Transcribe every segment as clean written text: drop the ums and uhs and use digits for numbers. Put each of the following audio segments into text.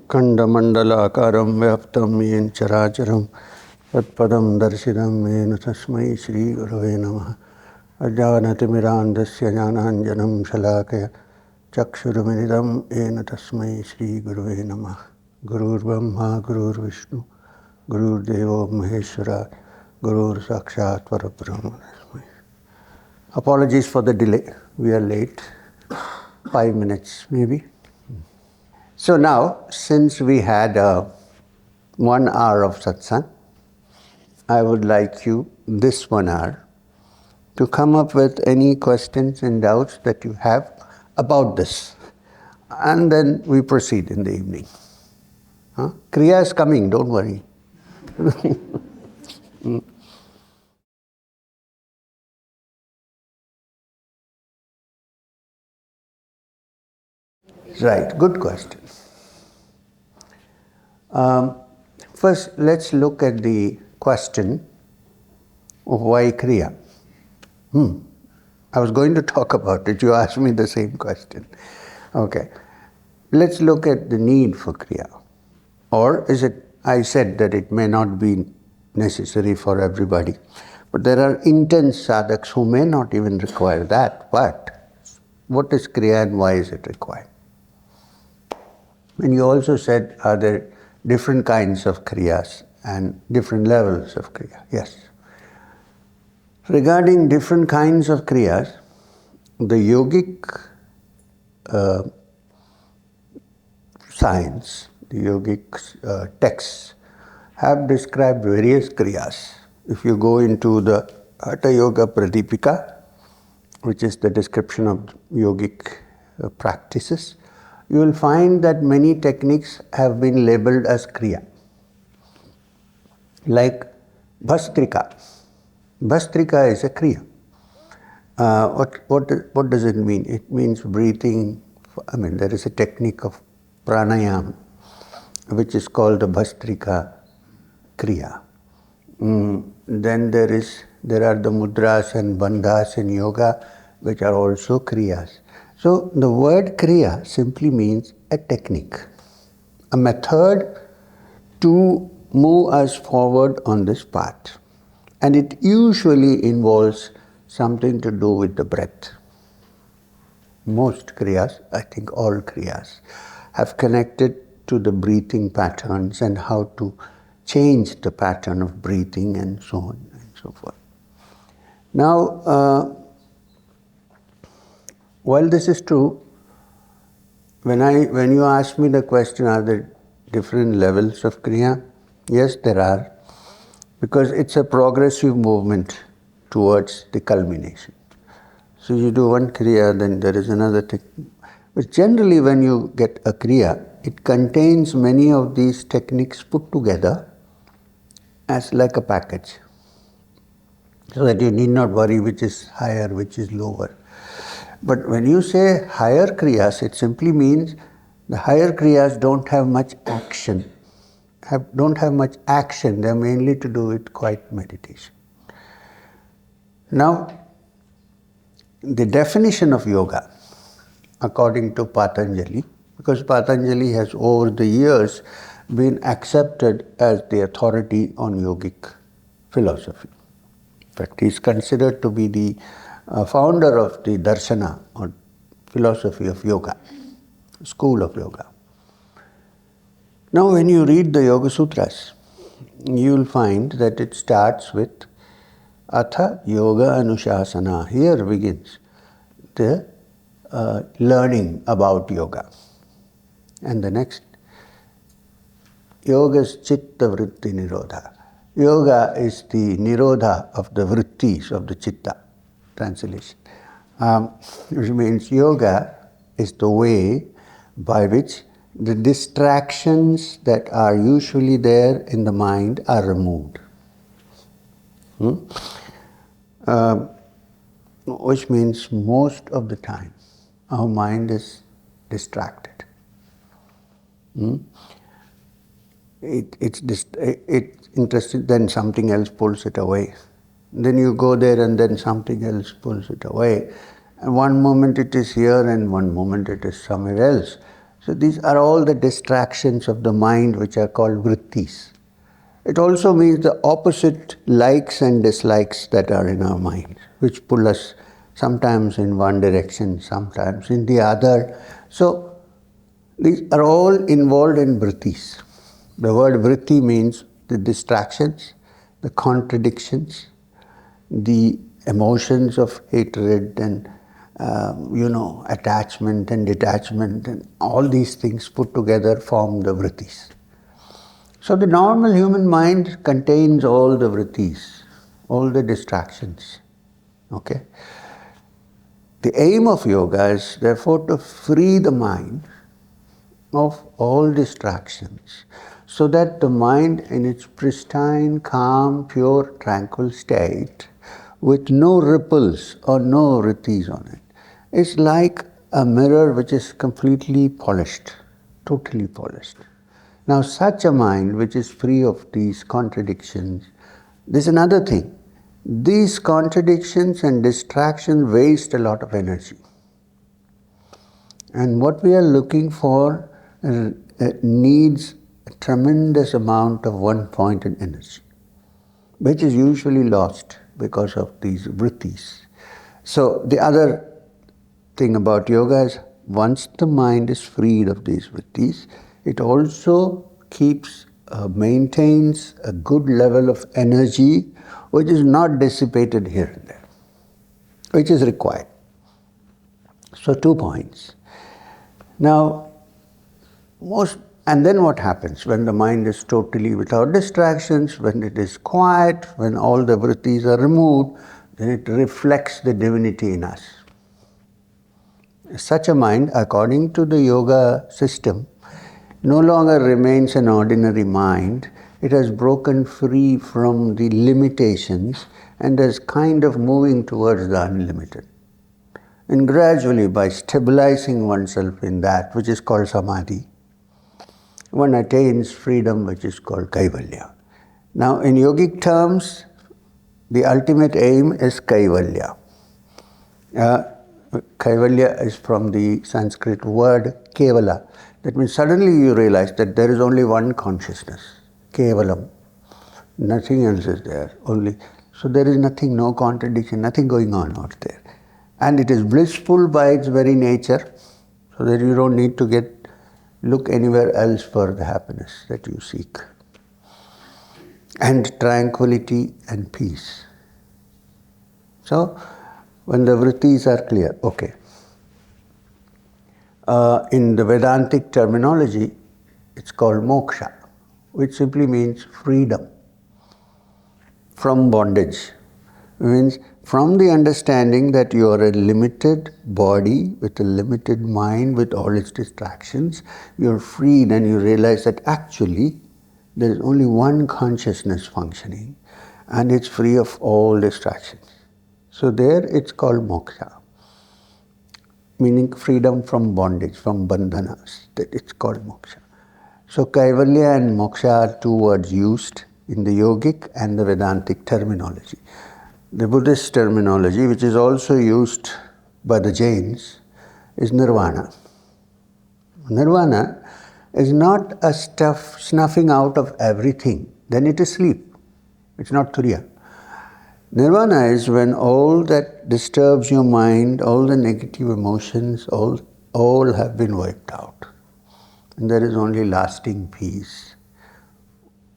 Kandamandalakaram vyaptam yen characharam tatpadam darshidam yen tasmai Shri Gurave Namaha Ajjanatimirandasya jnananjanam shalakaya chakshurumidam yen tasmai Shri Gurave Namaha Gurur Brahma Gurur Vishnu Gurur Devo Maheshwara Gurur Sakshat Parabrahma. Apologies for the delay. We are late. 5 minutes maybe. So now, since we had 1 hour of satsang, I would like you this 1 hour to come up with any questions and doubts that you have about this. And then we proceed in the evening. Kriya is coming, don't worry. Right, good question. First, let's look at the question of why Kriya. I was going to talk about it. You asked me the same question. Okay. Let's look at the need for Kriya. Or is it, I said that it may not be necessary for everybody. But there are intense sadhaks who may not even require that. But what is Kriya and why is it required? And you also said, are there different kinds of Kriyas and different levels of Kriya? Yes. Regarding different kinds of Kriyas, the yogic science, the yogic texts have described various Kriyas. If you go into the Hatha Yoga Pradipika, which is the description of yogic practices, you will find that many techniques have been labeled as Kriya. Like Bhastrika. Bhastrika is a Kriya. What does it mean? It means breathing. There is a technique of pranayama, which is called the Bhastrika Kriya. Then there are the mudras and bandhas in yoga, which are also Kriyas. So the word Kriya simply means a technique, a method to move us forward on this path. And it usually involves something to do with the breath. Most Kriyas, I think all Kriyas, have connected to the breathing patterns and how to change the pattern of breathing and so on and so forth. Now, while this is true, when you ask me the question, are there different levels of Kriya? Yes, there are, because it's a progressive movement towards the culmination. So you do one Kriya, then there is another technique. But generally when you get a Kriya, it contains many of these techniques put together as like a package. So that you need not worry which is higher, which is lower. But when you say higher Kriyas, it simply means the higher Kriyas don't have much action. Don't have much action. They're mainly to do with quiet meditation. Now, the definition of yoga, according to Patanjali, because Patanjali has over the years been accepted as the authority on yogic philosophy. In fact, he is considered to be the founder of the darshana or philosophy of yoga, school of yoga. Now when you read the Yoga Sutras, you will find that it starts with Atha Yoga Anushasana. Here begins the learning about yoga. And the next, Yoga's Chitta Vritti Nirodha. Yoga is the Nirodha of the Vrittis, of the Chitta. Translation. Which means yoga is the way by which the distractions that are usually there in the mind are removed. Which means most of the time our mind is distracted. It's interested, then something else pulls it away. Then you go there and then something else pulls it away. And one moment it is here and one moment it is somewhere else. So these are all the distractions of the mind which are called vrittis. It also means the opposite likes and dislikes that are in our mind, which pull us sometimes in one direction, sometimes in the other. So these are all involved in vrittis. The word vritti means the distractions, the contradictions, the emotions of hatred and attachment and detachment, and all these things put together form the vrittis. So the normal human mind contains all the vrittis, all the distractions. Okay? The aim of yoga is therefore to free the mind of all distractions, so that the mind in its pristine, calm, pure, tranquil state, with no ripples or no vrittis on it, is like a mirror which is completely polished, totally polished. Now such a mind which is free of these contradictions, there's another thing. These contradictions and distractions waste a lot of energy. And what we are looking for needs a tremendous amount of one-pointed energy, which is usually lost because of these vrittis. So the other thing about yoga is once the mind is freed of these vrittis, it also maintains a good level of energy which is not dissipated here and there, which is required. So 2 points. Now, and then what happens when the mind is totally without distractions, when it is quiet, when all the vrittis are removed, then it reflects the divinity in us. Such a mind, according to the yoga system, no longer remains an ordinary mind. It has broken free from the limitations and is kind of moving towards the unlimited. And gradually, by stabilizing oneself in that, which is called samadhi, one attains freedom, which is called kaivalya. Now, in yogic terms, the ultimate aim is kaivalya. Kaivalya is from the Sanskrit word kevala. That means suddenly you realize that there is only one consciousness, kevalam. Nothing else is there. So there is nothing, no contradiction, nothing going on out there. And it is blissful by its very nature, so that you don't need to look anywhere else for the happiness that you seek. And tranquility and peace. So, when the vrittis are clear, okay. In the Vedantic terminology, it's called moksha, which simply means freedom from bondage. It means from the understanding that you are a limited body with a limited mind with all its distractions, you're freed and you realize that actually there is only one consciousness functioning and it's free of all distractions. So there it's called moksha, meaning freedom from bondage, from bandhanas. It's called moksha. So kaivalya and moksha are 2 words used in the yogic and the Vedantic terminology. The Buddhist terminology, which is also used by the Jains, is nirvana. Nirvana is not a snuffing out of everything, then it is sleep. It's not turiya. Nirvana is when all that disturbs your mind, all the negative emotions, all have been wiped out. And there is only lasting peace,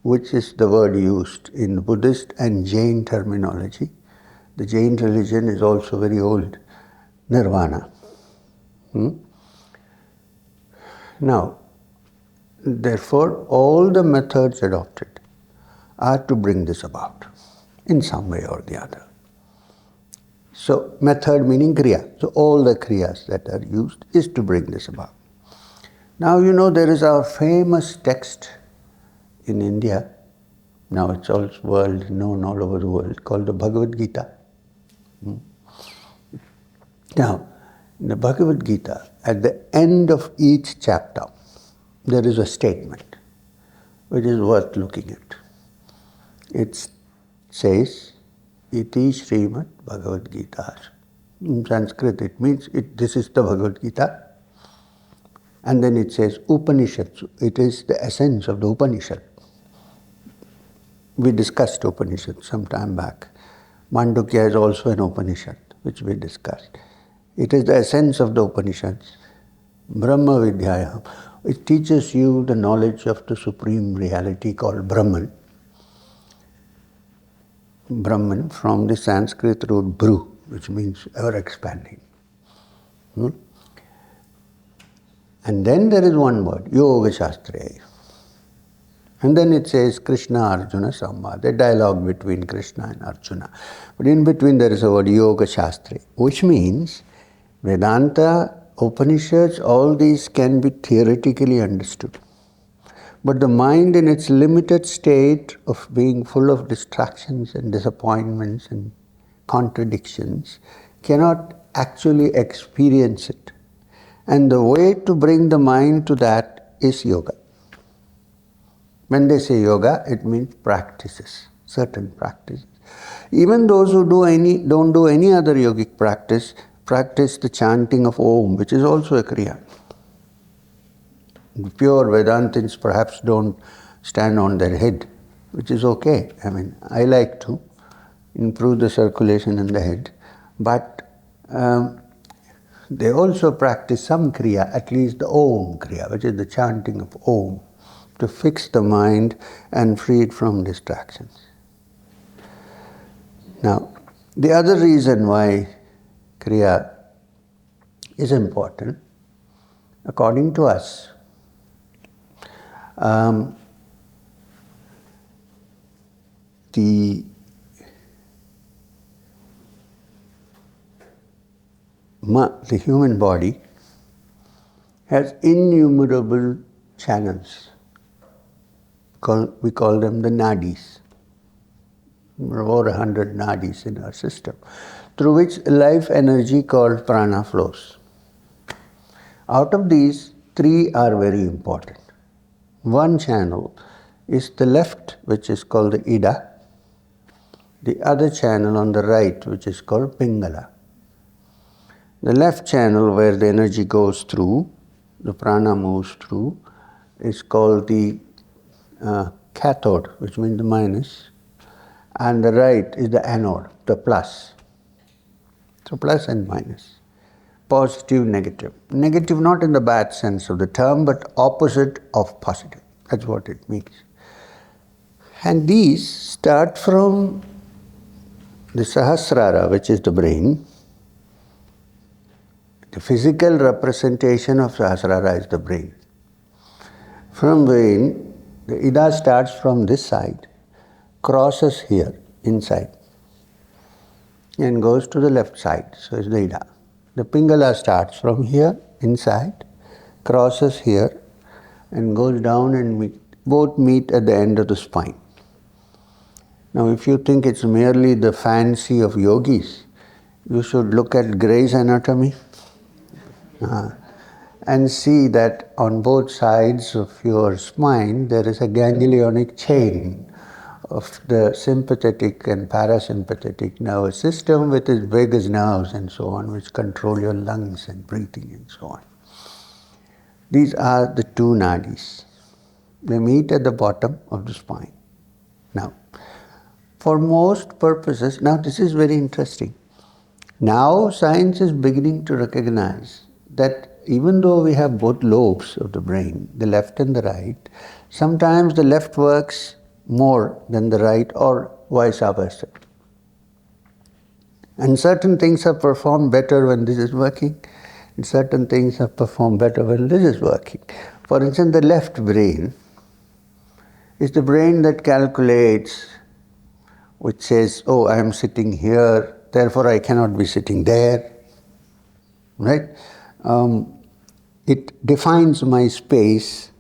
which is the word used in Buddhist and Jain terminology. The Jain religion is also very old, nirvana. Now, therefore, all the methods adopted are to bring this about in some way or the other. So, method meaning kriya. So, all the kriyas that are used is to bring this about. Now, there is our famous text in India, now it's all known all over the world, called the Bhagavad Gita. Now, in the Bhagavad Gita, at the end of each chapter, there is a statement which is worth looking at. It says, Iti Srimad Bhagavad Gita. In Sanskrit, it means this is the Bhagavad Gita. And then it says Upanishads. It is the essence of the Upanishad. We discussed Upanishad some time back. Mandukya is also an Upanishad, which we discussed. It is the essence of the Upanishads. Brahma Vidyaya. It teaches you the knowledge of the supreme reality called Brahman. Brahman from the Sanskrit root Bru, which means ever expanding. And then there is one word, Yoga Shastra. And then it says Krishna Arjuna Samvad, a dialogue between Krishna and Arjuna. But in between there is a word Yoga Shastra, which means Vedanta, Upanishads, all these can be theoretically understood. But the mind in its limited state of being full of distractions and disappointments and contradictions cannot actually experience it. And the way to bring the mind to that is yoga. When they say yoga, it means practices, certain practices. Even those who don't do any other yogic practice, practice the chanting of Om, which is also a Kriya. The pure Vedantins perhaps don't stand on their head, which is okay. I mean, I like to improve the circulation in the head, but they also practice some Kriya, at least the Om Kriya, which is the chanting of Om, to fix the mind and free it from distractions. Now, the other reason why Kriya is important, according to us, the human body has innumerable channels. We call them the nadis. There are over 100 nadis in our system, through which life energy called prana flows. Out of these, 3 are very important. One channel is the left, which is called the Ida. The other channel on the right, which is called Pingala. The left channel, where the energy goes through, the prana moves through, is called the cathode, which means the minus, and the right is the anode, the plus. So plus and minus. Positive, negative. Negative not in the bad sense of the term, but opposite of positive. That's what it means. And these start from the Sahasrara, which is the brain. The physical representation of Sahasrara is the brain. From brain, the Ida starts from this side, crosses here, inside, and goes to the left side, so it's the Ida. The Pingala starts from here, inside, crosses here, and goes down and both meet at the end of the spine. Now, if you think it's merely the fancy of yogis, you should look at Gray's Anatomy and see that on both sides of your spine there is a ganglionic chain of the sympathetic and parasympathetic nervous system with its vagus nerves and so on, which control your lungs and breathing and so on. These are the 2 nadis. They meet at the bottom of the spine. Now, for most purposes, now this is very interesting. Now science is beginning to recognize that even though we have both lobes of the brain, the left and the right, sometimes the left works more than the right or vice versa. And certain things are performed better when this is working, and certain things are performed better when this is working. For instance, the left brain is the brain that calculates, which says, oh, I am sitting here, therefore I cannot be sitting there, right? It defines my space,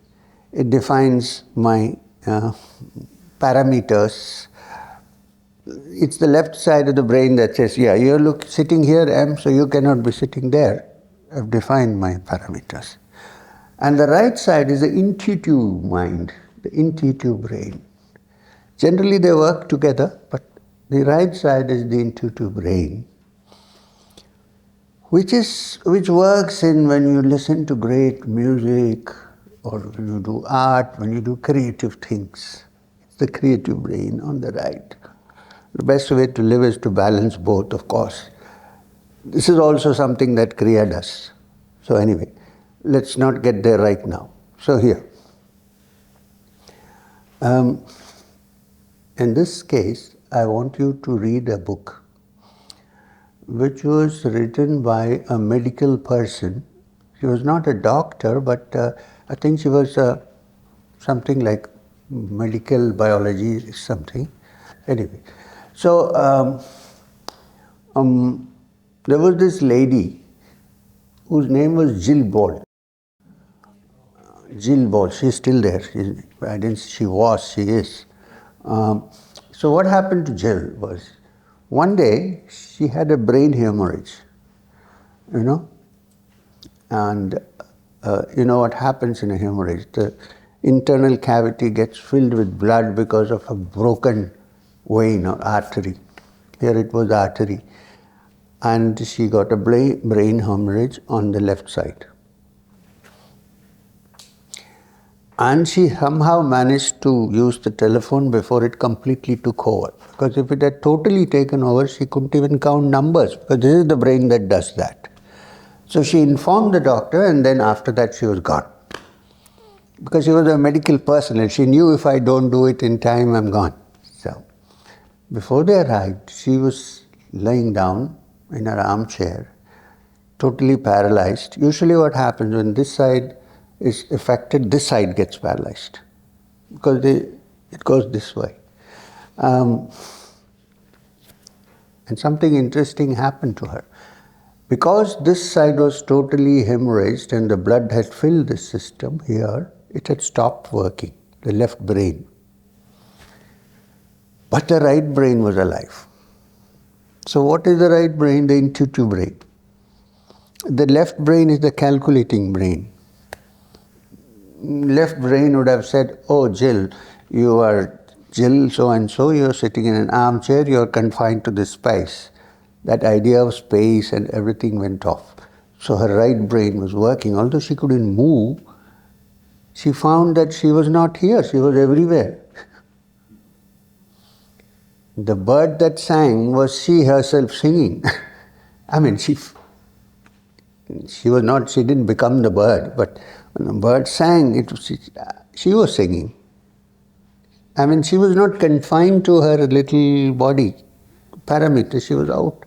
it defines my parameters. It's the left side of the brain that says, yeah, you're sitting here, so you cannot be sitting there. I've defined my parameters. And the right side is the intuitive mind, the intuitive brain. Generally they work together, but the right side is the intuitive brain, which works in when you listen to great music, or when you do art, when you do creative things. It's the creative brain on the right. The best way to live is to balance both, of course. This is also something that Kriya does. So anyway, let's not get there right now. So here, in this case, I want you to read a book which was written by a medical person. She was not a doctor, but I think she was something like medical biology, something. Anyway, so there was this lady whose name was Jill Bolte. Jill Bolte, she's still there. She is. So what happened to Jill was, one day she had a brain hemorrhage, and you know what happens in a hemorrhage? The internal cavity gets filled with blood because of a broken vein or artery. Here it was artery. And she got a brain hemorrhage on the left side. And she somehow managed to use the telephone before it completely took over. Because if it had totally taken over, she couldn't even count numbers, because this is the brain that does that. So she informed the doctor, and then after that she was gone. Because she was a medical person and she knew, if I don't do it in time, I'm gone. So before they arrived, she was lying down in her armchair, totally paralyzed. Usually what happens when this side is affected, this side gets paralyzed, because it goes this way. And something interesting happened to her. Because this side was totally hemorrhaged and the blood had filled the system here, it had stopped working, the left brain. But the right brain was alive. So what is the right brain? The intuitive brain. The left brain is the calculating brain. Left brain would have said, oh Jill, you are Jill so-and-so, you're sitting in an armchair, you're confined to this space. That idea of space and everything went off. So her right brain was working. Although she couldn't move, she found that she was not here, she was everywhere. The bird that sang was she herself singing. I mean, she didn't become the bird, but when the bird sang, she was singing. I mean, she was not confined to her little body parameter, she was out.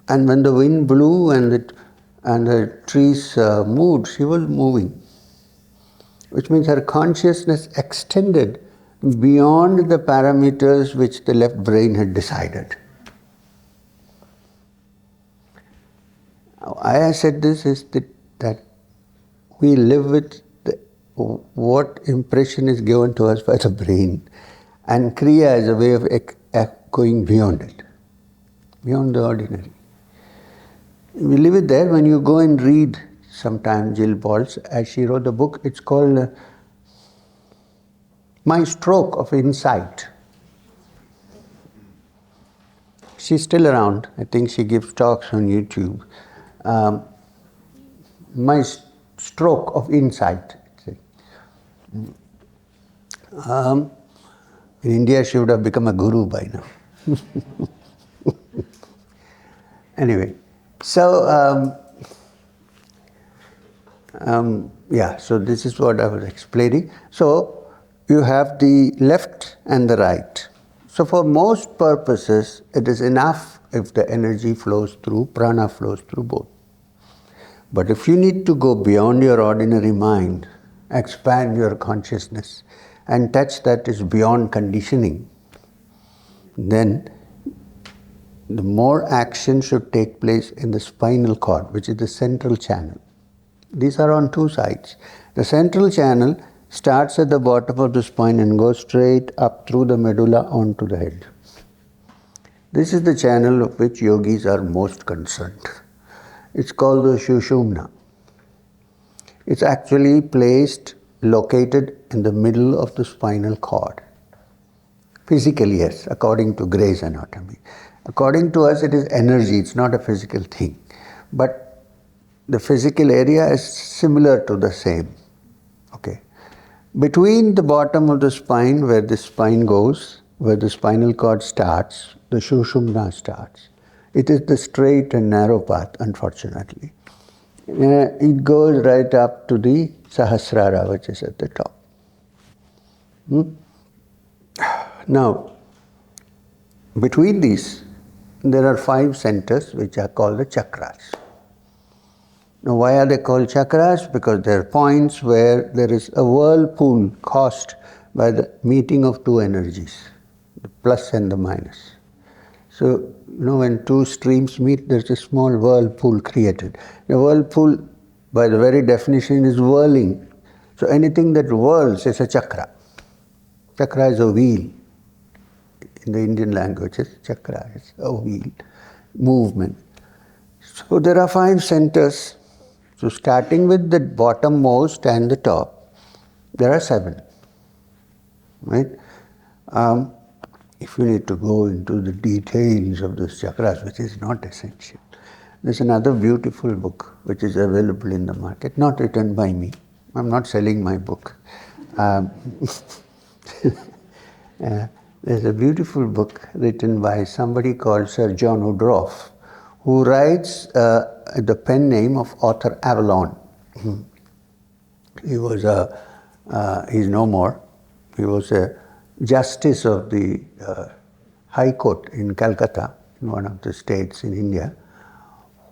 And when the wind blew and the trees moved, she was moving. Which means her consciousness extended beyond the parameters which the left brain had decided. Why I said this is that we live with what impression is given to us by the brain, and Kriya is a way of going beyond it, beyond the ordinary. We leave it there. When you go and read sometime Jill Bolte's, as she wrote the book, it's called My Stroke of Insight. She's still around. I think she gives talks on YouTube. My Stroke of Insight. In India, she would have become a guru by now. Anyway, so so this is what I was explaining. So you have the left and the right. So for most purposes, it is enough if the energy flows through, prana flows through both. But if you need to go beyond your ordinary mind, expand your consciousness, and touch that is beyond conditioning, then the more action should take place in the spinal cord, which is the central channel. These are on two sides. The central channel starts at the bottom of the spine and goes straight up through the medulla onto the head. This is the channel of which yogis are most concerned. It's called the Sushumna. It's actually located in the middle of the spinal cord. Physically, yes, according to Gray's anatomy. According to us, it is energy, it's not a physical thing. But the physical area is similar to the same. Okay. Between the bottom of the spine, where the spine goes, where the spinal cord starts, the Sushumna starts. It is the straight and narrow path, unfortunately. It goes right up to the Sahasrara, which is at the top. Now, between these, there are 5 centers which are called the chakras. Now, why are they called chakras? Because they are points where there is a whirlpool caused by the meeting of 2 energies, the plus and the minus. So, when 2 streams meet, there's a small whirlpool created. The whirlpool, by the very definition, is whirling. So, anything that whirls is a chakra. Chakra is a wheel. In the Indian language, chakra is a wheel, movement. So, there are 5 centers. So, starting with the bottommost and the top, there are 7. Right? If you need to go into the details of those chakras, which is not essential, there's another beautiful book which is available in the market, not written by me. I'm not selling my book. There's a beautiful book written by somebody called Sir John Woodroffe, who writes the pen name of Arthur Avalon. He was he's no more. He was a justice of the High Court in Calcutta, in one of the states in India,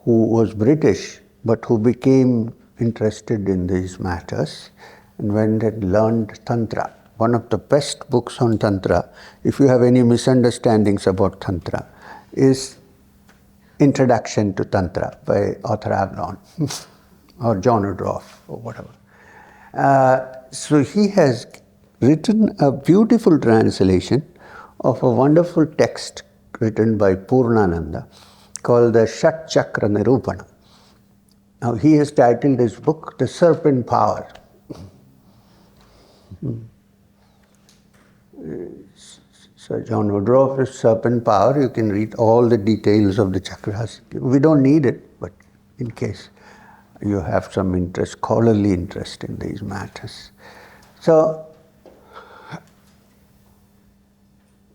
who was British, but who became interested in these matters and went and learned Tantra. One of the best books on Tantra, if you have any misunderstandings about Tantra, is Introduction to Tantra by Arthur Avalon or John Woodroffe or whatever. So he has written a beautiful translation of a wonderful text written by Purnananda called the Shat Chakra Nirupana. Now he has titled his book The Serpent Power. So John Woodroffe's Serpent Power, you can read all the details of the chakras. We don't need it, but in case you have some interest, scholarly interest in these matters. So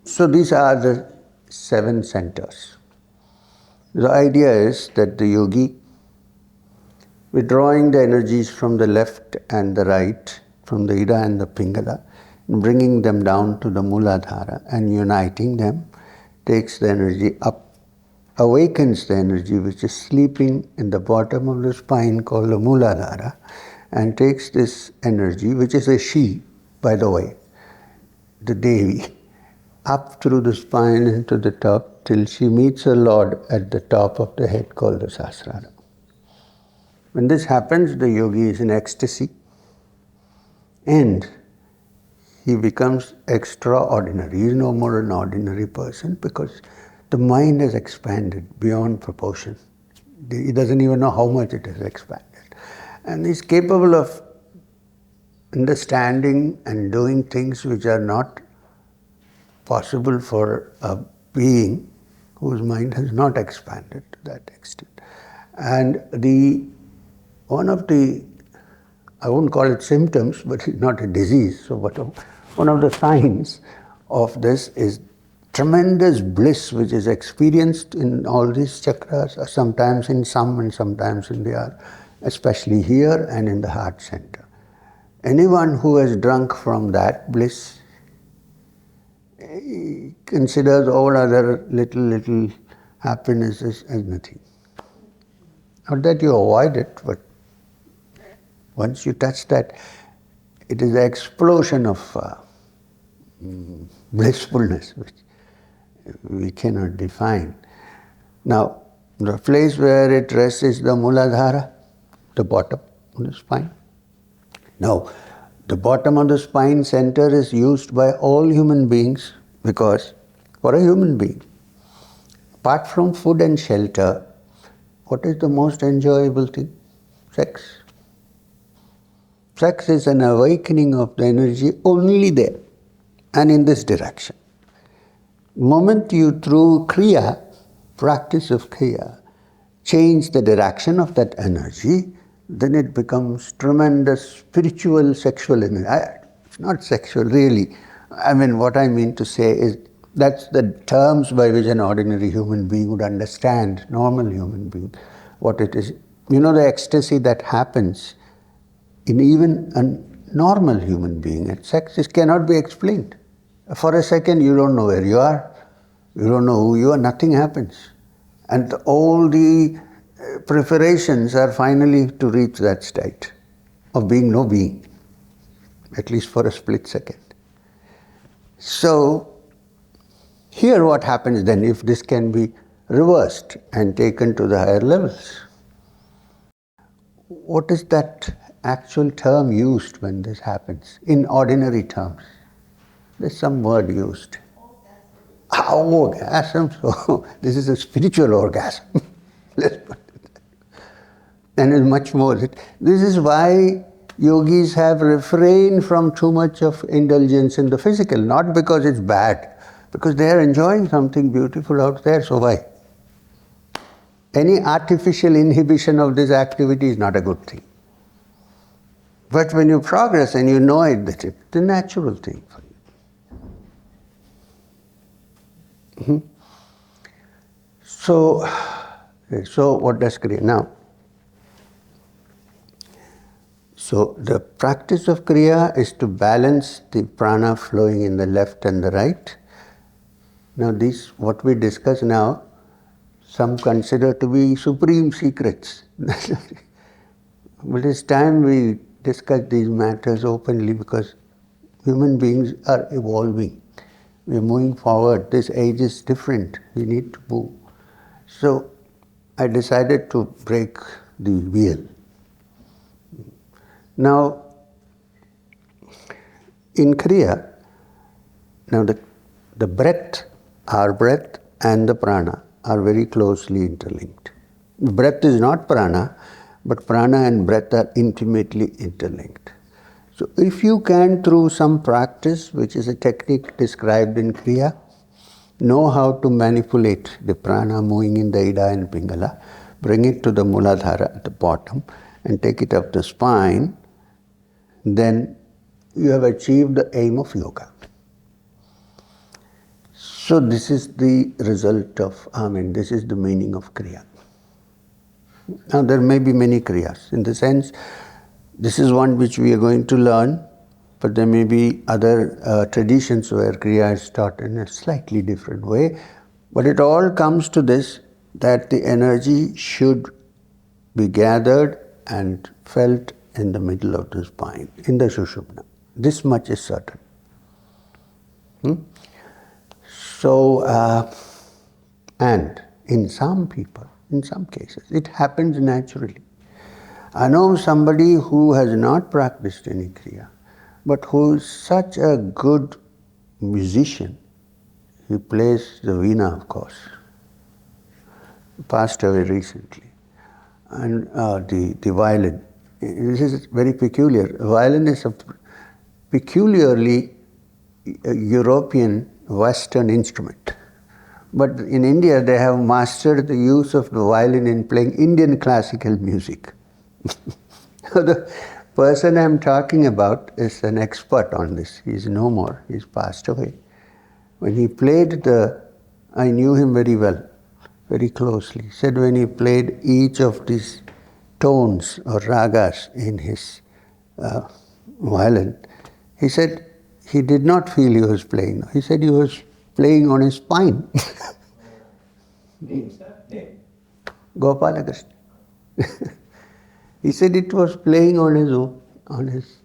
these are the 7 centers. The idea is that the yogi, withdrawing the energies from the left and the right, from the Ida and the Pingala, bringing them down to the Muladhara and uniting them, takes the energy up, awakens the energy which is sleeping in the bottom of the spine called the Muladhara, and takes this energy, which is a she, by the way, the Devi, up through the spine and to the top till she meets her Lord at the top of the head called the Sahasrara. When this happens, the yogi is in ecstasy and he becomes extraordinary. He is no more an ordinary person because the mind has expanded beyond proportion. He doesn't even know how much it has expanded. And he's capable of understanding and doing things which are not possible for a being whose mind has not expanded to that extent. And one of the, I won't call it symptoms, but it's not a disease, so one of the signs of this is tremendous bliss which is experienced in all these chakras, or sometimes in some and sometimes in the other, especially here and in the heart center. Anyone who has drunk from that bliss considers all other little happinesses as nothing. Not that you avoid it, but once you touch that, it is the explosion of blissfulness which we cannot define. Now, the place where it rests is the Muladhara, the bottom of the spine. Now, the bottom of the spine center is used by all human beings because for a human being, apart from food and shelter, what is the most enjoyable thing? Sex. Sex is an awakening of the energy only there and in this direction. The moment you through Kriya, practice of Kriya, change the direction of that energy, then it becomes tremendous spiritual sexual energy. It's not sexual really. I mean, what I mean to say is that's the terms by which an ordinary human being would understand, normal human being, what it is. You know, the ecstasy that happens in even a normal human being at sex, it cannot be explained. For a second, you don't know where you are, you don't know who you are, nothing happens. And all the preparations are finally to reach that state of being no being, at least for a split second. So, here what happens then, if this can be reversed and taken to the higher levels? What is that actual term used when this happens, in ordinary terms? There's some word used. Orgasm. So this is a spiritual orgasm. Let's put it that way. And it's much more. This is why yogis have refrained from too much of indulgence in the physical, not because it's bad, because they are enjoying something beautiful out there, so why? Any artificial inhibition of this activity is not a good thing. But when you progress and you know it, that it's the natural thing for you. So what does Kriya now? So the practice of Kriya is to balance the prana flowing in the left and the right. Now these, what we discuss now, some consider to be supreme secrets. But it's time we discuss these matters openly, because human beings are evolving. We're moving forward. This age is different. We need to move. So I decided to break the wheel. Now, in Kriya, now the breath, our breath and the prana are very closely interlinked. Breath is not prana, but prana and breath are intimately interlinked. So if you can, through some practice, which is a technique described in Kriya, know how to manipulate the prana moving in the Ida and Pingala, bring it to the Muladhara at the bottom and take it up the spine, then you have achieved the aim of yoga. So this is the result of, this is the meaning of Kriya. Now there may be many Kriyas. In the sense, this is one which we are going to learn, but there may be other traditions where Kriya is taught in a slightly different way. But it all comes to this, that the energy should be gathered and felt in the middle of the spine, in the Sushumna. This much is certain. So, and in some people, in some cases, it happens naturally. I know somebody who has not practiced any Kriya, but who is such a good musician. He plays the veena, of course. He passed away recently. And the violin. This is very peculiar. Violin is a peculiarly European Western instrument. But in India, they have mastered the use of the violin in playing Indian classical music. The person I'm talking about is an expert on this. He's no more. He's passed away. When he played I knew him very well, very closely. He said when he played each of these tones or ragas in his violin, he said he did not feel he was playing. He said he was playing on his spine. Name, sir? Name? Gopalakrishna. He said it was playing on his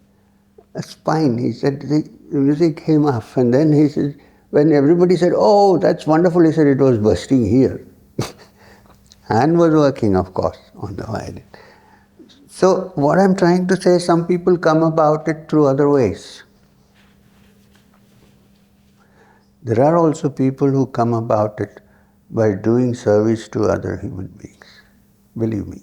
spine. He said the music came off, and then he said, when everybody said, "Oh, that's wonderful," he said it was bursting here. Hand was working, of course, on the violin. So what I'm trying to say, some people come about it through other ways. There are also people who come about it by doing service to other human beings. Believe me.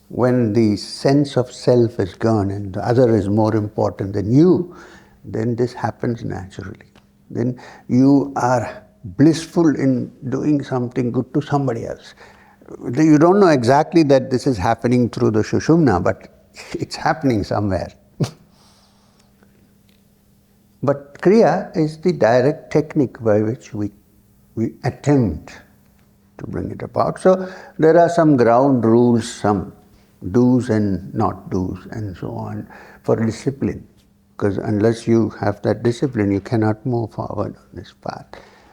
When the sense of self is gone and the other is more important than you, then this happens naturally. Then you are blissful in doing something good to somebody else. You don't know exactly that this is happening through the Shushumna, but it's happening somewhere. But Kriya is the direct technique by which we attempt to bring it about. So there are some ground rules, some do's and not do's and so on for discipline. Because unless you have that discipline, you cannot move forward on this path.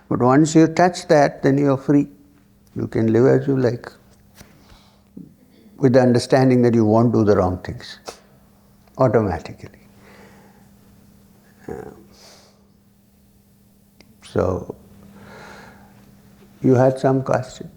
But once you touch that, then you are free. You can live as you like, with the understanding that you won't do the wrong things, automatically. So, you had some question?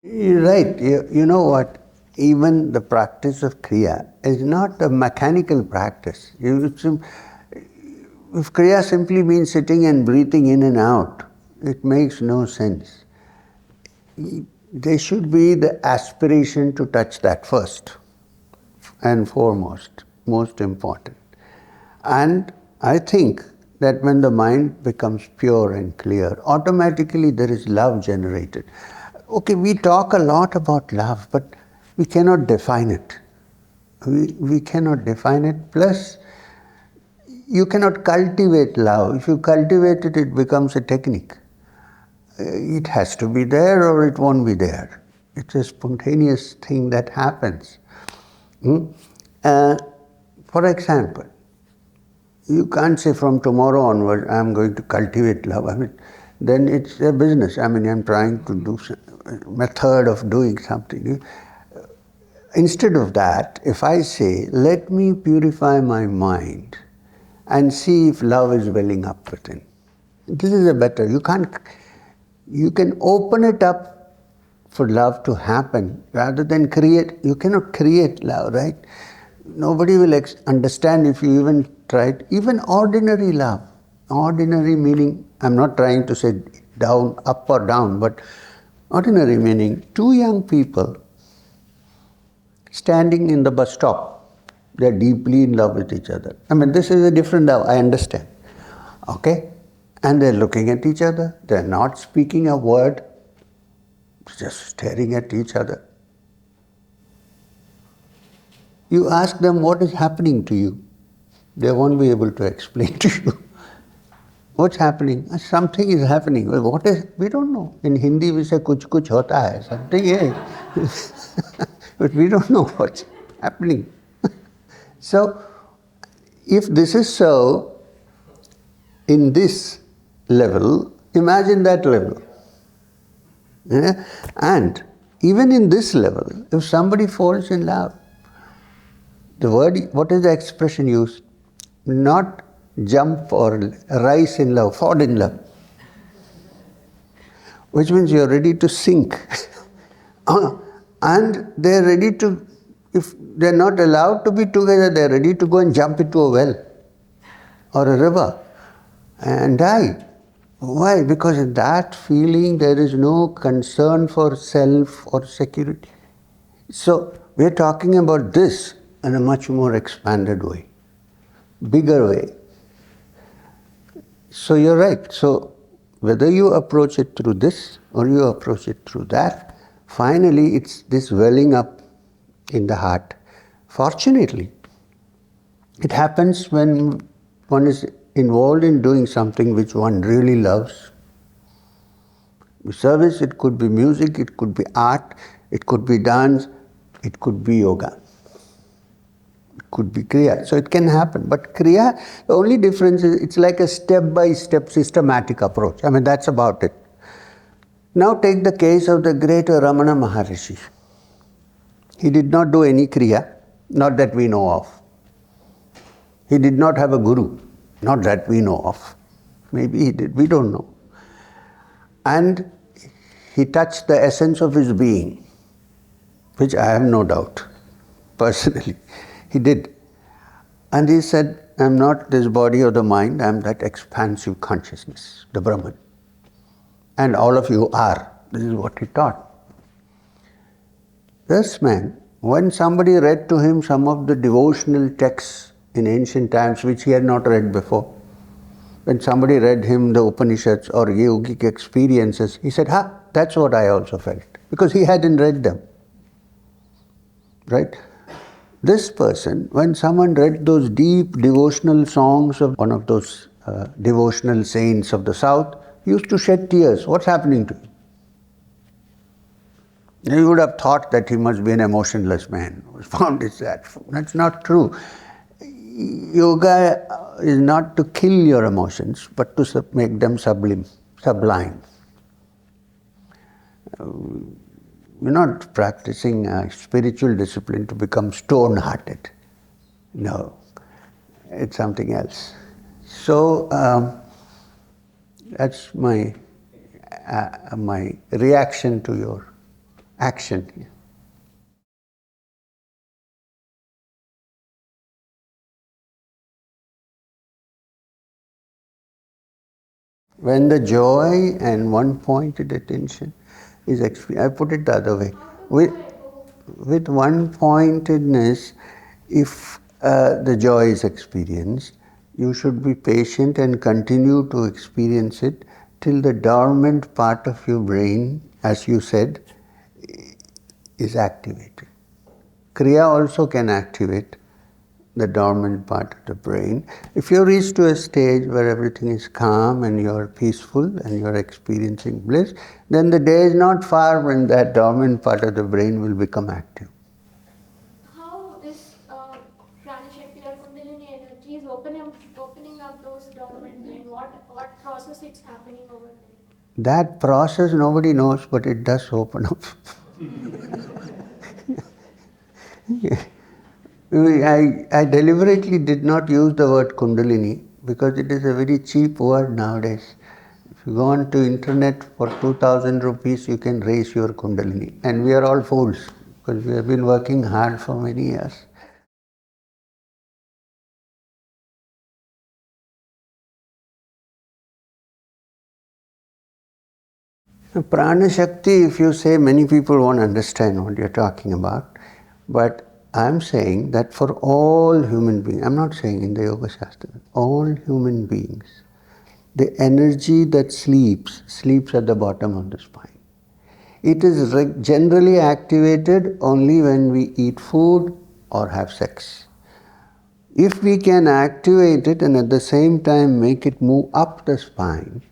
You're right. You know what? Even the practice of Kriya is not a mechanical practice. If Kriya simply means sitting and breathing in and out, it makes no sense. There should be the aspiration to touch that first and foremost, most important. And I think that when the mind becomes pure and clear, automatically there is love generated. Okay, we talk a lot about love, but we cannot define it. We cannot define it. Plus, you cannot cultivate love. If you cultivate it, it becomes a technique. It has to be there or it won't be there. It's a spontaneous thing that happens. For example, you can't say from tomorrow onward, I'm going to cultivate love. I mean, then it's a business. I mean, I'm trying to do a method of doing something. Instead of that, if I say, let me purify my mind and see if love is welling up within. This is a better. You can open it up for love to happen rather than create. You cannot create love, right? Nobody will understand if you even tried. Even ordinary love. Ordinary meaning, I'm not trying to say down, up or down, but ordinary meaning, two young people standing in the bus stop, they're deeply in love with each other. I mean, this is a different love, I understand. Okay? And they're looking at each other, they're not speaking a word, just staring at each other. You ask them what is happening to you, they won't be able to explain to you. What's happening? Something is happening. Well, what is? We don't know. In Hindi we say kuch hota hai. Something is. But we don't know what's happening. So, if this is so, in this level, imagine that level. Yeah? And even in this level, if somebody falls in love, the word, what is the expression used? Not jump or rise in love, fall in love. Which means you're ready to sink. And they're ready to, if they're not allowed to be together, they're ready to go and jump into a well or a river and die. Why? Because in that feeling there is no concern for self or security. So we're talking about this in a much more expanded way, bigger way. So you're right. So whether you approach it through this or you approach it through that, finally it's this welling up in the heart. Fortunately, it happens when one is involved in doing something which one really loves. Service, it could be music, it could be art, it could be dance, it could be yoga. It could be Kriya. So it can happen. But Kriya, the only difference is it's like a step-by-step systematic approach. I mean, that's about it. Now take the case of the great Ramana Maharishi. He did not do any Kriya, not that we know of. He did not have a guru, not that we know of. Maybe he did, we don't know. And he touched the essence of his being, which I have no doubt, personally. He did. And he said, I'm not this body or the mind, I'm that expansive consciousness, the Brahman. And all of you are. This is what he taught. This man When somebody read to him some of the devotional texts in ancient times which he had not read before, when somebody read him the Upanishads or yogic experiences, he said, that's what I also felt. Because he hadn't read them. Right? This person, when someone read those deep devotional songs of one of those devotional saints of the South, used to shed tears. What's happening to him? You would have thought that he must be an emotionless man. Found is that. That's not true. Yoga is not to kill your emotions, but to make them sublime. We're not practicing a spiritual discipline to become stone-hearted. No, it's something else. So that's my reaction to your action. When the joy and one-pointed attention is experienced, I put it the other way. With one-pointedness, if the joy is experienced, you should be patient and continue to experience it till the dormant part of your brain, as you said, is activated. Kriya also can activate the dormant part of the brain. If you reach to a stage where everything is calm and you are peaceful and you are experiencing bliss, then the day is not far when that dormant part of the brain will become active. How this prana, shakti or kundalini energy is opening up those dormant brain? What process it's happening over there? That process nobody knows, but it does open up. I deliberately did not use the word kundalini because it is a very cheap word nowadays. If you go on to internet for 2,000 rupees, you can raise your kundalini. And we are all fools because we have been working hard for many years. Prana Shakti, if you say, many people won't understand what you're talking about. But I'm saying that for all human beings, I'm not saying in the Yoga Shastra, all human beings, the energy that sleeps at the bottom of the spine. It is generally activated only when we eat food or have sex. If we can activate it and at the same time make it move up the spine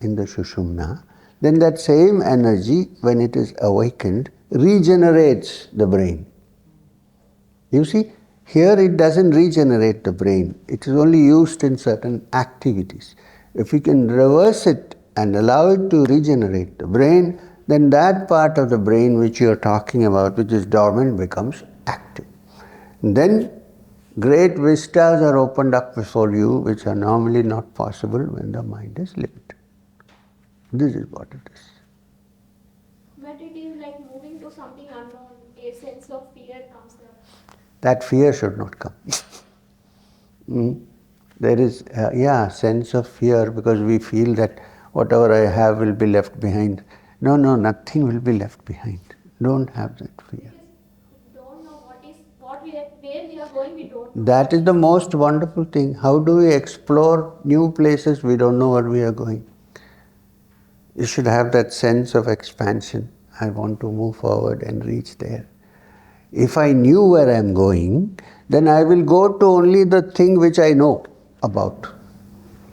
in the Sushumna, then that same energy, when it is awakened, regenerates the brain. You see, here it doesn't regenerate the brain. It is only used in certain activities. If we can reverse it and allow it to regenerate the brain, then that part of the brain which you are talking about, which is dormant, becomes active. Then great vistas are opened up before you, which are normally not possible when the mind is limited. This is what it is. But it is like moving to something unknown, a sense of fear comes there. That fear should not come. There is, sense of fear because we feel that whatever I have will be left behind. No, nothing will be left behind. Don't have that fear. Because we don't know where we are going, we don't know. That is the most wonderful thing. How do we explore new places? We don't know where we are going. You should have that sense of expansion. I want to move forward and reach there. If I knew where I am going, then I will go to only the thing which I know about.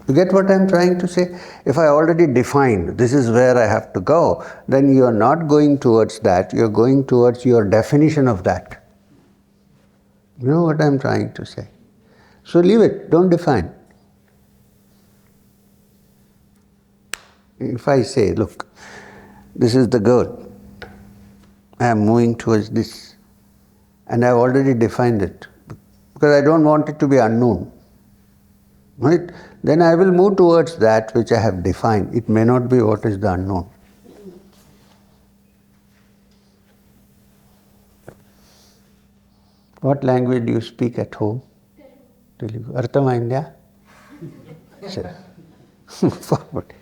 You get what I am trying to say? If I already defined this is where I have to go, then you are not going towards that, you are going towards your definition of that. You know what I am trying to say? So leave it, don't define. If I say, look, this is the goal, I am moving towards this, and I have already defined it, because I don't want it to be unknown. Right? Then I will move towards that which I have defined. It may not be what is the unknown. What language do you speak at home? Telugu. Arthamainda? Sure. Forward.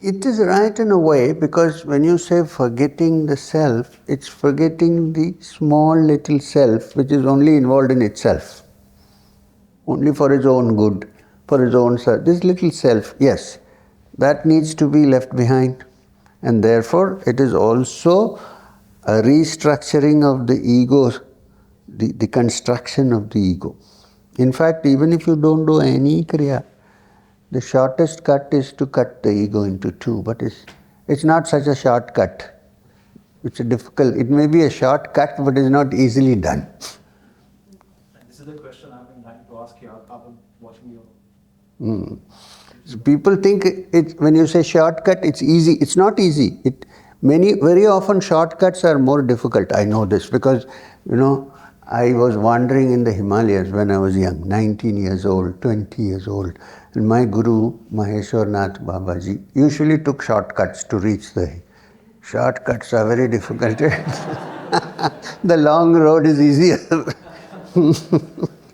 It is right in a way, because when you say forgetting the self, it's forgetting the small little self which is only involved in itself, only for its own good, for its own self. This little self, yes, that needs to be left behind. And therefore, it is also a restructuring of the ego, the construction of the ego. In fact, even if you don't do any kriya, the shortest cut is to cut the ego into two, but it's not such a shortcut. It's a difficult, it may be a shortcut, but it's not easily done. And this is the question I've been trying to ask you after watching you. So people think when you say shortcut, it's easy. It's not easy. Very often shortcuts are more difficult. I know this because, I was wandering in the Himalayas when I was young, 19 years old, 20 years old. And my guru, Mahavatar Babaji, usually took shortcuts to reach the... Shortcuts are very difficult. The long road is easier.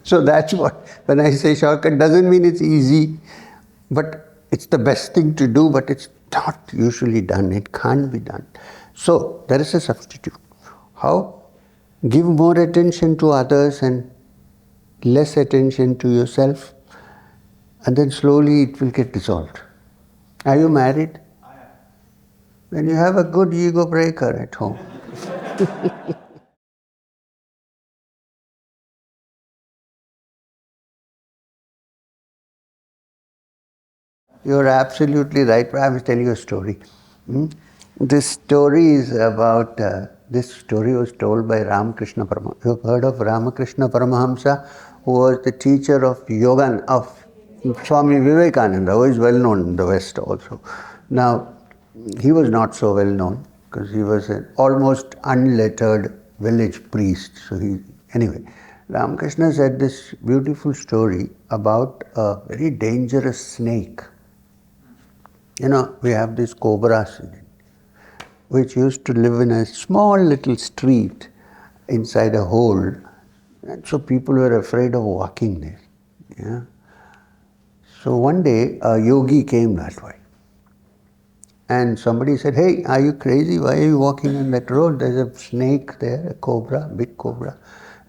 So that's what, when I say shortcut, doesn't mean it's easy, but it's the best thing to do, but it's not usually done. It can't be done. So there is a substitute. How? Give more attention to others and less attention to yourself, and then slowly it will get dissolved. Are you married? I am. Then you have a good ego breaker at home. You're absolutely right. I will tell you a story. This story is about, this story was told by Ramakrishna Paramahamsa. You've heard of Ramakrishna Paramahamsa, who was the teacher of yoga, of Swami Vivekananda, who is well known in the West also. Now, he was not so well known because he was an almost unlettered village priest. Anyway, Ramakrishna said this beautiful story about a very dangerous snake. We have these cobras which used to live in a small little street inside a hole, and so people were afraid of walking there. Yeah. So one day a yogi came that way, and somebody said, "Hey, are you crazy? Why are you walking on that road? There's a snake there, a cobra, big cobra.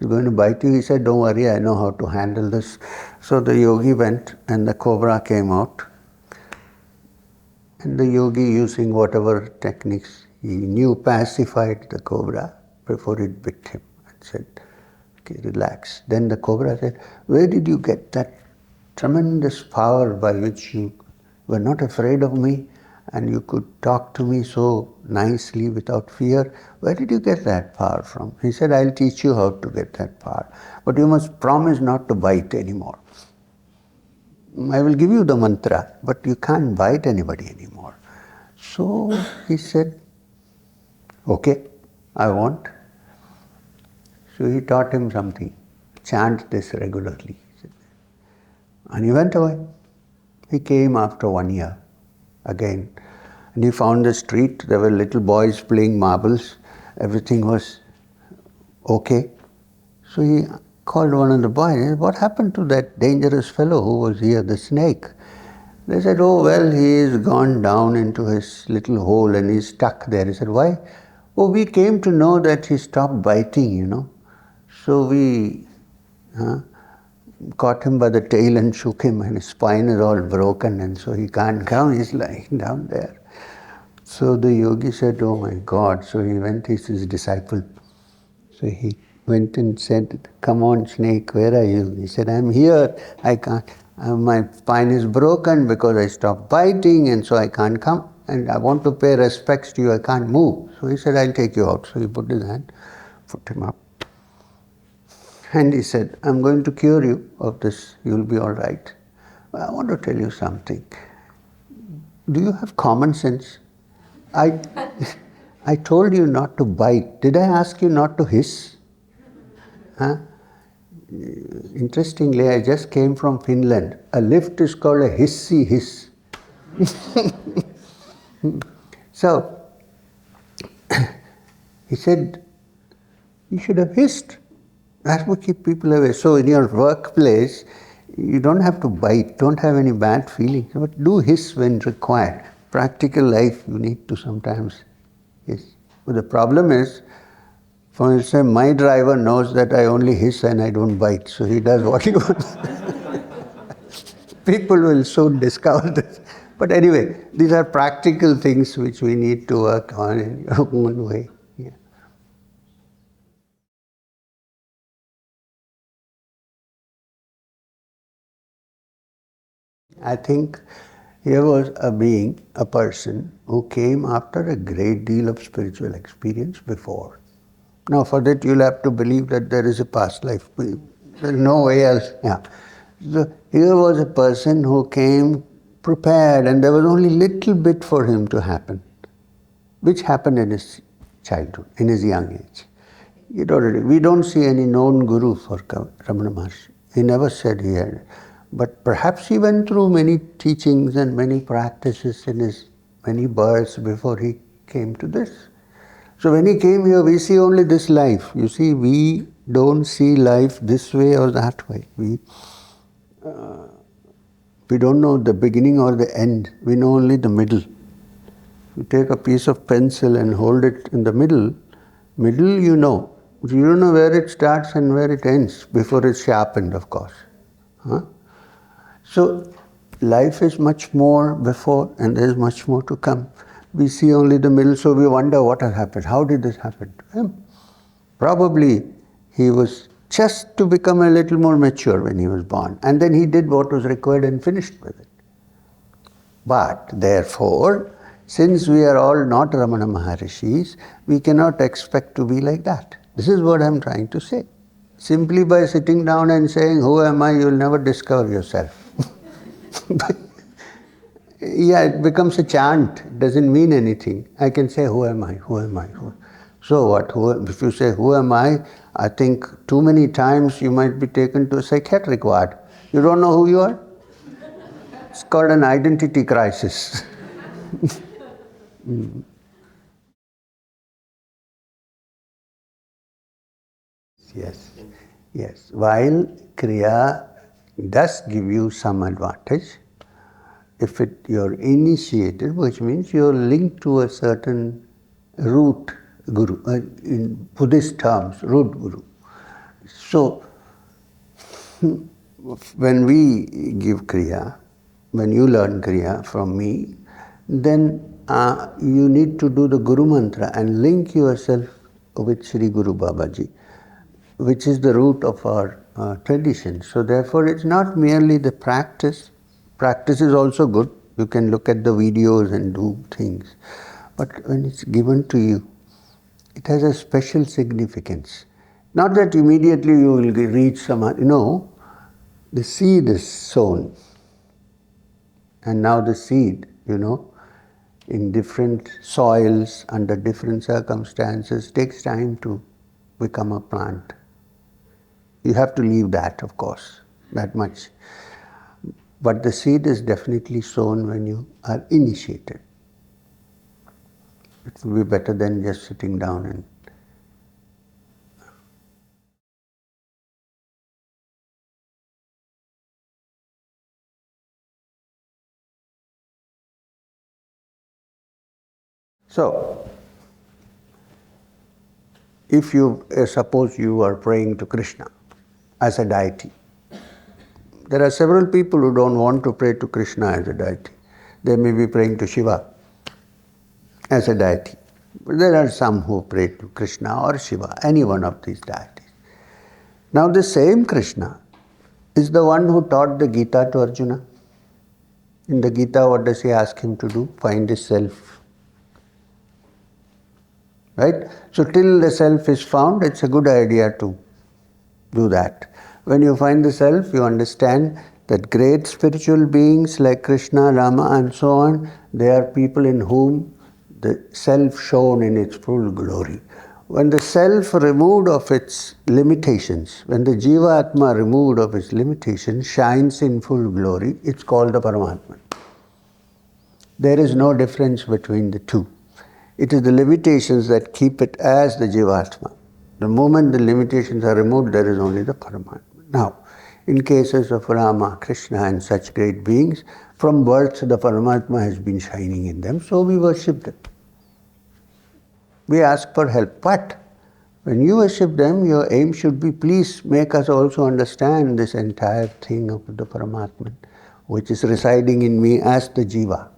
It's going to bite you." He said, "Don't worry, I know how to handle this." So the yogi went, and the cobra came out. And the yogi, using whatever techniques he knew, pacified the cobra before it bit him and said, "Okay, relax." Then the cobra said, "Where did you get that tremendous power by which you were not afraid of me and you could talk to me so nicely without fear? Where did you get that power from?" He said, "I'll teach you how to get that power, but you must promise not to bite anymore. I will give you the mantra, but you can't bite anybody anymore." So he said, "Okay, I won't." So he taught him something. Chant this regularly. And he went away. He came after 1 year again. And he found the street. There were little boys playing marbles. Everything was okay. So he called one of the boys. "What happened to that dangerous fellow who was here, the snake?" They said, "Oh, well, he's gone down into his little hole and he's stuck there." He said, "Why?" "Oh, we came to know that he stopped biting, So we caught him by the tail and shook him, and his spine is all broken, and so he can't come. He's lying down there." So the yogi said, "Oh my God." So he went, he's his disciple. So he went and said, "Come on, snake, where are you?" He said, "I'm here. I can't. My spine is broken because I stopped biting, and so I can't come. And I want to pay respects to you. I can't move." So he said, "I'll take you out." So he put his hand, put him up. And he said, "I'm going to cure you of this. You'll be all right. But I want to tell you something. Do you have common sense? I told you not to bite. Did I ask you not to hiss? Huh? Interestingly, I just came from Finland. A lift is called a hissy hiss. So, he said, "You should have hissed. That would keep people away." So in your workplace, you don't have to bite, don't have any bad feelings, but do hiss when required. practical life you need to sometimes, yes. But the problem is, for instance, my driver knows that I only hiss and I don't bite, so he does what he wants. People will soon discover this. But anyway, these are practical things which we need to work on in your own way. Yeah. I think here was a being, a person, who came after a great deal of spiritual experience before. Now for that you'll have to believe that there is a past life. There's no way else. Yeah. So here was a person who came prepared, and there was only little bit for him to happen, which happened in his childhood, in his young age. We don't see any known guru for Ramana Maharishi. He never said he had. But perhaps he went through many teachings and many practices in his many births before he came to this. So when he came here, we see only this life. You see, we don't see life this way or that way. We don't know the beginning or the end. We know only the middle. You take a piece of pencil and hold it in the middle you know. You don't know where it starts and where it ends before it's sharpened, of course. Huh? So life is much more before and there is much more to come. We see only the middle, so we wonder what has happened. How did this happen to him? Probably he was just to become a little more mature when he was born, and then he did what was required and finished with it. But therefore, since we are all not Ramana Maharishis, we cannot expect to be like that. This is what I am trying to say. Simply by sitting down and saying, who am I, you will never discover yourself. Yeah, it becomes a chant. It doesn't mean anything. I can say, who am I, who am I? So what? If you say, who am I think too many times you might be taken to a psychiatric ward. You don't know who you are? It's called an identity crisis. Yes, yes. While Kriya does give you some advantage, if you're initiated, which means you're linked to a certain root guru, in Buddhist terms, root guru. So, when we give Kriya, when you learn Kriya from me, then you need to do the Guru Mantra and link yourself with Sri Guru Babaji, which is the root of our tradition. So therefore it's not merely the practice. Practice is also good. You can look at the videos and do things. But when it's given to you, it has a special significance. Not that immediately you will reach some, no, the seed is sown. And now the seed, in different soils, under different circumstances, takes time to become a plant. You have to leave that, of course, that much. But the seed is definitely sown when you are initiated. It will be better than just sitting down and... So, if you suppose you are praying to Krishna as a deity, there are several people who don't want to pray to Krishna as a deity. They may be praying to Shiva as a deity. But there are some who pray to Krishna or Shiva, any one of these deities. Now the same Krishna is the one who taught the Gita to Arjuna. In the Gita, what does he ask him to do? Find his self. Right? So till the self is found, it's a good idea to do that. When you find the self, you understand that great spiritual beings like Krishna, Rama and so on, they are people in whom the self shone in its full glory. When the self removed of its limitations, when the Jiva-atma removed of its limitations shines in full glory, it's called the Paramatma. There is no difference between the two. It is the limitations that keep it as the Jiva-atma. The moment the limitations are removed, there is only the Paramatma. Now, In cases of Rama, Krishna and such great beings, from birth the Paramatma has been shining in them, so we worship them. We ask for help. But when you worship them, your aim should be, please make us also understand this entire thing of the Paramatma, which is residing in me as the Jiva.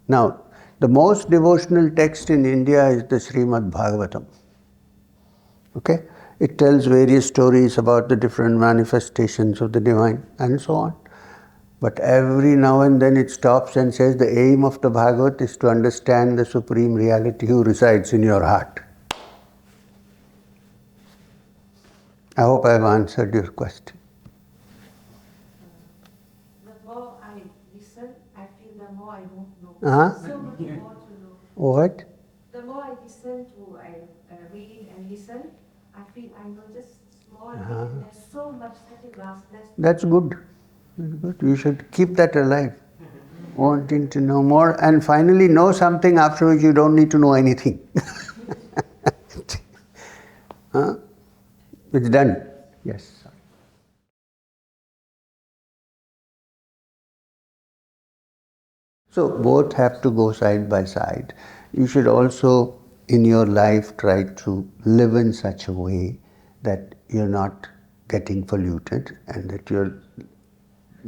Now, the most devotional text in India is the Srimad Bhagavatam. Okay? It tells various stories about the different manifestations of the divine and so on. But every now and then it stops and says the aim of the Bhagavad is to understand the Supreme Reality who resides in your heart. I hope I have answered your question. The more I listen, I feel the more I don't know. Uh-huh. So much more to know. What? The more I listen to, I read and listen, I feel I know just small bit, and there's so much, such a vastness. That's good. That's good. You should keep that alive. Wanting to know more and finally know something after which you don't need to know anything. Huh? It's done. Yes. So both have to go side by side. You should also in your life try to live in such a way that you're not getting polluted and that you're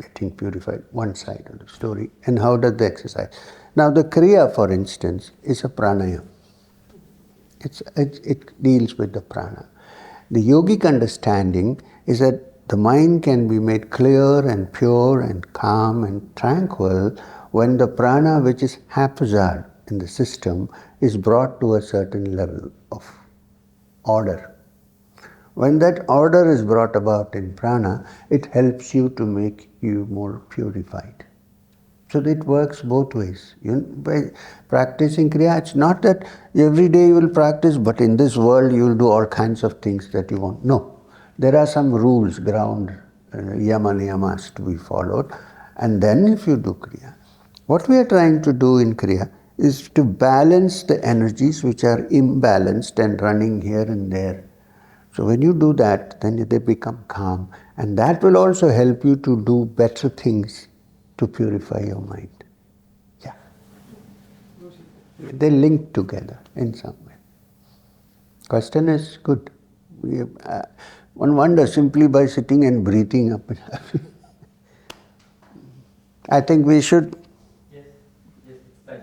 getting purified. One side of the story. And how does the exercise? Now the Kriya, for instance, is a pranayama. It deals with the prana. The yogic understanding is that the mind can be made clear and pure and calm and tranquil when the prana, which is haphazard in the system, is brought to a certain level of order. When that order is brought about in prana, it helps you to make you more purified. So it works both ways. By practicing Kriya, it's not that every day you will practice, but in this world you will do all kinds of things that you want. No. There are some rules, ground, yama niyamas to be followed. And then if you do Kriya. What we are trying to do in Kriya is to balance the energies which are imbalanced and running here and there. So when you do that, then they become calm. And that will also help you to do better things to purify your mind. Yeah. They link together in some way. Question is good. One wonders simply by sitting and breathing up. I think we should. Yes, yes, it's time.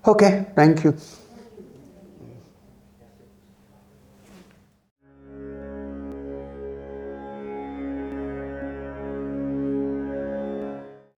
Okay, thank you.